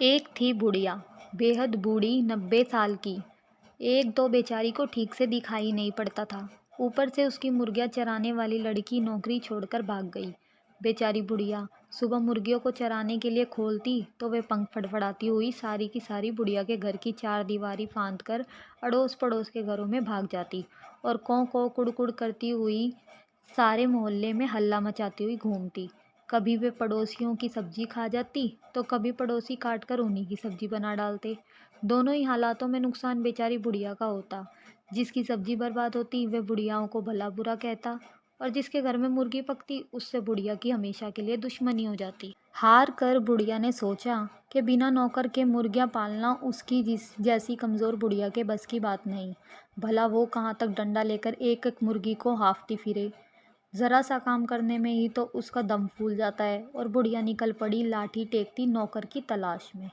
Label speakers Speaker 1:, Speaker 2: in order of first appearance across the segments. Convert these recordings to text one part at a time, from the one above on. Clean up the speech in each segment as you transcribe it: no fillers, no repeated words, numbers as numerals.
Speaker 1: एक थी बुढ़िया, बेहद बूढ़ी 90 साल की। एक तो बेचारी को ठीक से दिखाई नहीं पड़ता था। ऊपर से उसकी मुर्गियाँ चराने वाली लड़की नौकरी छोड़कर भाग गई। बेचारी बुढ़िया सुबह मुर्गियों को चराने के लिए खोलती तो वे पंख फड़फड़ाती हुई सारी की सारी बुढ़िया के घर की चारदीवारी फांद कर अड़ोस पड़ोस के घरों में भाग जाती और कौ कुड़ करती हुई सारे मोहल्ले में हल्ला मचाती हुई घूमती। कभी वे पड़ोसियों की सब्जी खा जाती तो कभी पड़ोसी काट कर उन्हीं की सब्जी बना डालते। दोनों ही हालातों में नुकसान बेचारी बुढ़िया का होता। जिसकी सब्जी बर्बाद होती वह बुढ़ियाओं को भला बुरा कहता और जिसके घर में मुर्गी पकती उससे बुढ़िया की हमेशा के लिए दुश्मनी हो जाती। हार कर बुढ़िया ने सोचा कि बिना नौकर के मुर्गियां पालना उसकी जैसी कमज़ोर बुढ़िया के बस की बात नहीं। भला वो कहाँ तक डंडा लेकर एक एक मुर्गी को हाफती फिरे। ज़रा सा काम करने में ही तो उसका दम फूल जाता है। और बुढ़िया निकल पड़ी लाठी टेकती नौकर की तलाश में।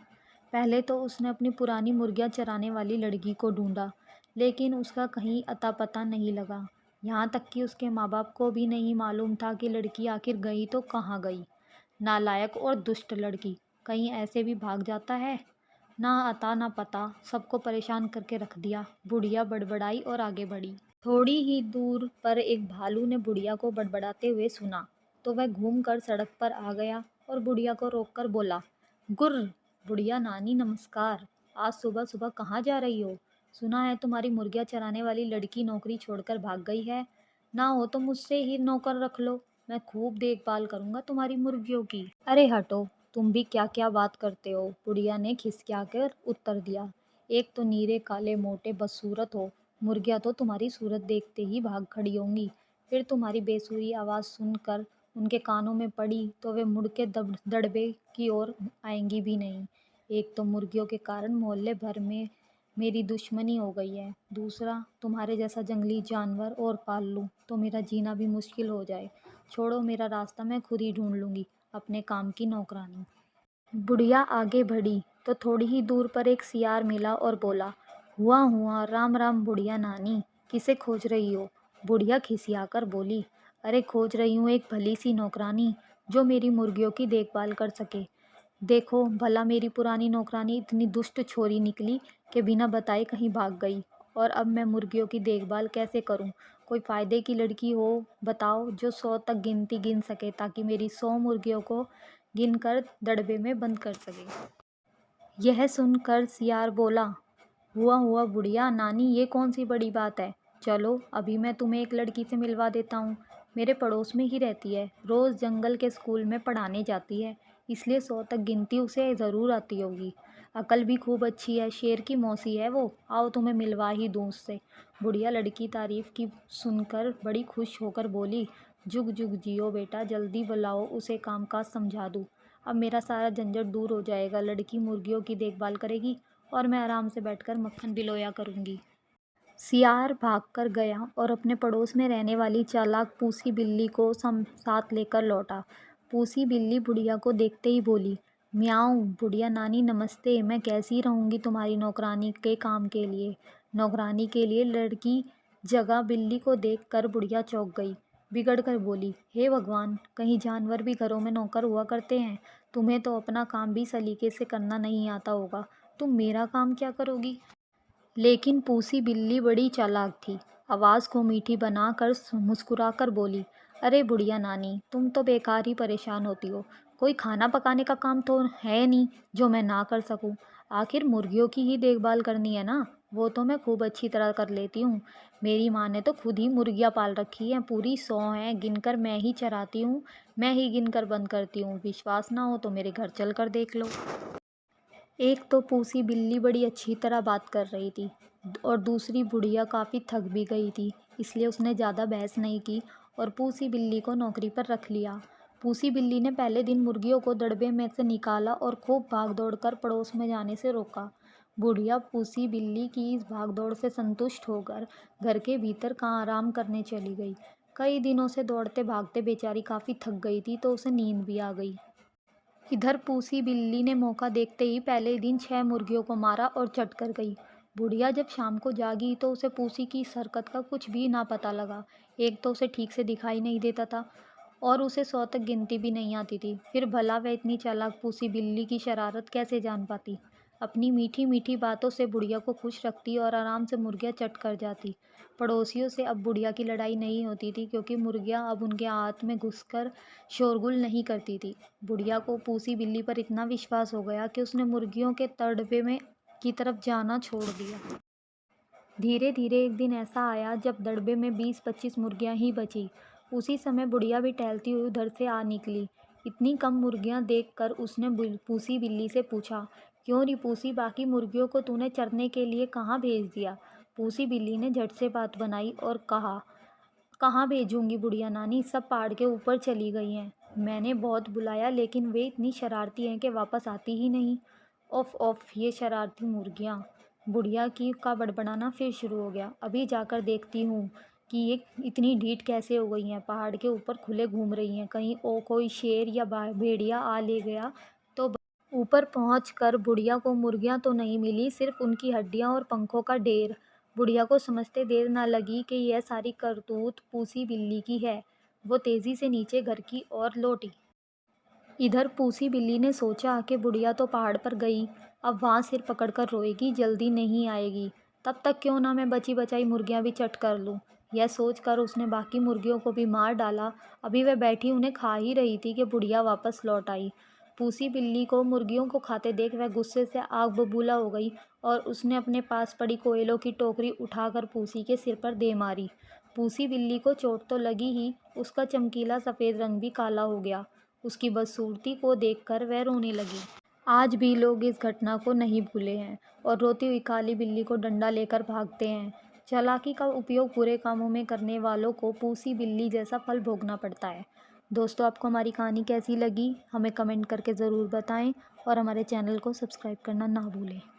Speaker 1: पहले तो उसने अपनी पुरानी मुर्गियाँ चराने वाली लड़की को ढूंढा, लेकिन उसका कहीं अता पता नहीं लगा। यहाँ तक कि उसके माँ बाप को भी नहीं मालूम था कि लड़की आखिर गई तो कहाँ गई। नालायक और दुष्ट लड़की, कहीं ऐसे भी भाग जाता है। ना अता ना पता, सबको परेशान करके रख दिया। बुढ़िया बड़बड़ाई और आगे बढ़ी। थोड़ी ही दूर पर एक भालू ने बुढ़िया को बड़बड़ाते हुए सुना तो वह घूमकर सड़क पर आ गया और बुढ़िया को रोककर बोला, गुर्र। बुढ़िया नानी नमस्कार। आज सुबह सुबह कहाँ जा रही हो? सुना है तुम्हारी मुर्गियाँ चराने वाली लड़की नौकरी छोड़कर भाग गई है। ना हो तो मुझसे ही नौकर रख लो, मैं खूब देखभाल करूँगा तुम्हारी मुर्गियों की। अरे हटो, तुम भी क्या क्या बात करते हो, बुढ़िया ने खिसिया कर उत्तर दिया। एक तो नीरे काले मोटे बदसूरत हो, मुर्गियाँ तो तुम्हारी सूरत देखते ही भाग खड़ी होंगी। फिर तुम्हारी बेसुरी आवाज़ सुनकर उनके कानों में पड़ी तो वे मुड़ के दड़बे की ओर आएंगी भी नहीं। एक तो मुर्गियों के कारण मोहल्ले भर में मेरी दुश्मनी हो गई है, दूसरा तुम्हारे जैसा जंगली जानवर और पाल लूँ तो मेरा जीना भी मुश्किल हो जाए। छोड़ो मेरा रास्ता, मैं खुद ही ढूंढ लूँगी अपने काम की नौकरानी। बुढ़िया आगे बढ़ी तो थोड़ी ही दूर पर एक सियार मिला और बोला, हुआ हुआ राम राम बुढ़िया नानी, किसे खोज रही हो? बुढ़िया खिसियाकर बोली, अरे खोज रही हूँ एक भली सी नौकरानी जो मेरी मुर्गियों की देखभाल कर सके। देखो भला मेरी पुरानी नौकरानी इतनी दुष्ट छोरी निकली कि बिना बताए कहीं भाग गई और अब मैं मुर्गियों की देखभाल कैसे करूं? कोई फ़ायदे की लड़की हो बताओ जो 100 तक गिनती गिन सके ताकि मेरी 100 मुर्गियों को गिनकर दड़बे में बंद कर सके। यह सुनकर सियार बोला, हुआ बुढ़िया नानी, ये कौन सी बड़ी बात है। चलो अभी मैं तुम्हें एक लड़की से मिलवा देता हूँ। मेरे पड़ोस में ही रहती है, रोज़ जंगल के स्कूल में पढ़ाने जाती है, इसलिए 100 तक गिनती उसे ज़रूर आती होगी। अकल भी खूब अच्छी है, शेर की मौसी है वो। आओ तुम्हें मिलवा ही दूँ उससे। बुढ़िया लड़की तारीफ की सुनकर बड़ी खुश होकर बोली, जुग जुग जियो बेटा, जल्दी बुलाओ उसे काम काज समझा दूँ। अब मेरा सारा झंझट दूर हो जाएगा, लड़की मुर्गियों की देखभाल करेगी और मैं आराम से बैठकर मक्खन बिलोया करूंगी। सियार भागकर गया और अपने पड़ोस में रहने वाली चालाक पूसी बिल्ली को साथ लेकर लौटा। पूसी बिल्ली बुढ़िया को देखते ही बोली, म्याऊं बुढ़िया नानी नमस्ते, मैं कैसी रहूंगी तुम्हारी नौकरानी के काम के लिए। नौकरानी के लिए लड़की जगह बिल्ली को देखकर बुढ़िया चौंक गई। बिगड़ कर बोली, हे भगवान, कहीं जानवर भी घरों में नौकर हुआ करते हैं? तुम्हें तो अपना काम भी सलीके से करना नहीं आता होगा, तुम मेरा काम क्या करोगी? लेकिन पूसी बिल्ली बड़ी चालाक थी। आवाज़ को मीठी बनाकर मुस्कुराकर बोली, अरे बुढ़िया नानी, तुम तो बेकार ही परेशान होती हो। कोई खाना पकाने का काम तो है नहीं जो मैं ना कर सकूं। आखिर मुर्गियों की ही देखभाल करनी है ना, वो तो मैं खूब अच्छी तरह कर लेती हूँ। मेरी माँ ने तो खुद ही मुर्गियाँ पाल रखी हैं, पूरी 100 हैं, गिनकर मैं ही चराती हूँ, मैं ही गिनकर बंद करती हूँ। विश्वास ना हो तो मेरे घर चल कर देख लो। एक तो पूसी बिल्ली बड़ी अच्छी तरह बात कर रही थी और दूसरी बुढ़िया काफ़ी थक भी गई थी, इसलिए उसने ज़्यादा बहस नहीं की और पूसी बिल्ली को नौकरी पर रख लिया। पूसी बिल्ली ने पहले दिन मुर्गियों को दड़बे में से निकाला और खूब भाग दौड़ कर पड़ोस में जाने से रोका। बुढ़िया पूसी बिल्ली की इस भागदौड़ से संतुष्ट होकर घर के भीतर कहाँ आराम करने चली गई। कई दिनों से दौड़ते भागते बेचारी काफ़ी थक गई थी तो उसे नींद भी आ गई। इधर पूसी बिल्ली ने मौका देखते ही पहले ही दिन 6 मुर्गियों को मारा और चट कर गई। बुढ़िया जब शाम को जागी तो उसे पूसी की इस हरकत का कुछ भी ना पता लगा। एक तो उसे ठीक से दिखाई नहीं देता था और उसे 100 तक गिनती भी नहीं आती थी। फिर भला वह इतनी चालाक पूसी बिल्ली की शरारत कैसे जान पाती। अपनी मीठी मीठी बातों से बुढ़िया को खुश रखती और आराम से मुर्गियाँ चट कर जाती। पड़ोसियों से अब बुढ़िया की लड़ाई नहीं होती थी, क्योंकि मुर्गियाँ अब उनके हाथ में घुसकर शोरगुल नहीं करती थी। बुढ़िया को पूसी बिल्ली पर इतना विश्वास हो गया कि उसने मुर्गियों के तड़पे में की तरफ जाना छोड़ दिया। धीरे धीरे एक दिन ऐसा आया जब दड़बे में 20-25 मुर्गियां ही बची। उसी समय बुढ़िया भी टहलती हुई उधर से आ निकली। इतनी कम मुर्गियां देखकर उसने पूसी बिल्ली से पूछा, क्यों री पूसी, बाकी मुर्गियों को तूने चरने के लिए कहाँ भेज दिया। पूसी बिल्ली ने झट से बात बनाई और कहा, कहाँ भेजूंगी बुढ़िया नानी, सब पहाड़ के ऊपर चली गई हैं। मैंने बहुत बुलाया लेकिन वे इतनी शरारती हैं कि वापस आती ही नहीं। ओफ ओफ, ये शरारती मुर्गियाँ। बुढ़िया की का बड़बड़ाना फिर शुरू हो गया। अभी जाकर देखती हूँ कि ये इतनी ढीठ कैसे हो गई हैं, पहाड़ के ऊपर खुले घूम रही हैं, कहीं कोई शेर या भेड़िया आ ले गया तो। ऊपर पहुंचकर बुढ़िया को मुर्गियां तो नहीं मिली, सिर्फ उनकी हड्डियां और पंखों का ढेर। बुढ़िया को समझते देर न लगी कि यह सारी करतूत पूसी बिल्ली की है। वो तेजी से नीचे घर की ओर लौटी। इधर पूसी बिल्ली ने सोचा कि बुढ़िया तो पहाड़ पर गई, अब वहाँ सिर पकड़कर रोएगी, जल्दी नहीं आएगी। तब तक क्यों ना मैं बची बचाई मुर्गियाँ भी चट कर लूँ। यह सोचकर उसने बाकी मुर्गियों को भी मार डाला। अभी वह बैठी उन्हें खा ही रही थी कि बुढ़िया वापस लौट आई। पूसी बिल्ली को मुर्गियों को खाते देख वह गुस्से से आग बबूला हो गई और उसने अपने पास पड़ी कोयलों की टोकरी उठाकर पूसी के सिर पर दे मारी। पूसी बिल्ली को चोट तो लगी ही, उसका चमकीला सफ़ेद रंग भी काला हो गया। उसकी बदसूरती को देखकर वह रोने लगी। आज भी लोग इस घटना को नहीं भूले हैं और रोती हुई काली बिल्ली को डंडा लेकर भागते हैं। चालाकी का उपयोग बुरे कामों में करने वालों को पूसी बिल्ली जैसा फल भोगना पड़ता है। दोस्तों, आपको हमारी कहानी कैसी लगी हमें कमेंट करके ज़रूर बताएं और हमारे चैनल को सब्सक्राइब करना ना भूलें।